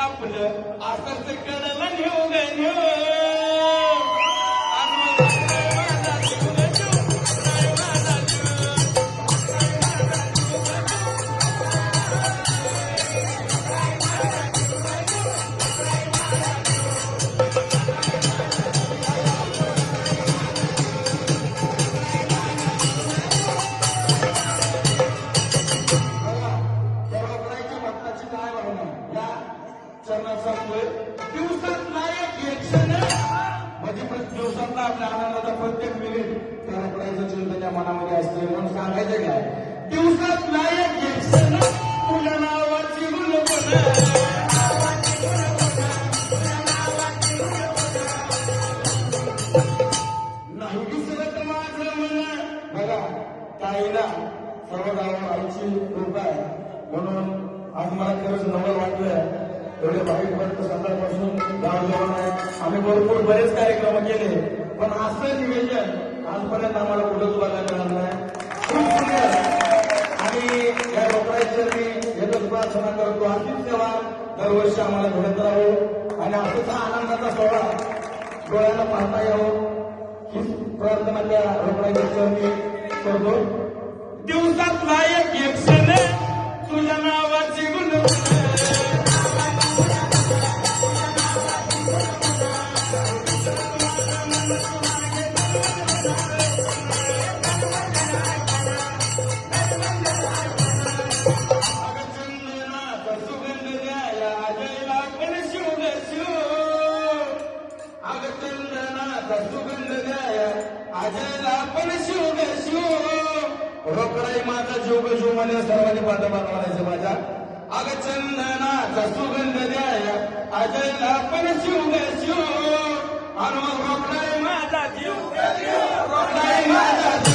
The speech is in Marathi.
आपलं असंच कडला नेऊ ग दिवसातला एक क्षण म्हणजे दिवसातला आपल्या आनंदाचा प्रत्येक मिनिट त्या रोकडायचं चिंतन त्या मनामध्ये असते म्हणून सांगायचं काय दिवसातला एक क्षण तुझ्या नावाची नाही विसरत माझं मन बघा ताईला सर्व गावावर आईची कृपा आहे म्हणून आज मला खरंच नवल वाटलं एवढे वाईटपर्यंत सकाळपासून गाव जेवण आहे आम्ही भरपूर बरेच कार्यक्रम केले पण असं निवेदन आजपर्यंत आम्हाला कुठंच बघायला मिळालं नाही खूप सुंदर आणि या रोकडायचं मी एकच प्रार्थना करतो अशीच सेवा दरवर्षी आम्हाला घडत राहावं आणि असाच आनंदाचा सोहळा डोळ्याला पाहता यावं ही प्रार्थना त्या रोकडायचं मी करतो दिवसातला एक क्षण तुझ्या नावाची रोकडाई माझा जोग जो मला सर्वांनी पाठोपाठ म्हणायचं माझ्या अग चंदनाचा सुगंध द्याया अजयला पण शिव शिव आणि रोकडाई माझा जीव रोकडाई माझा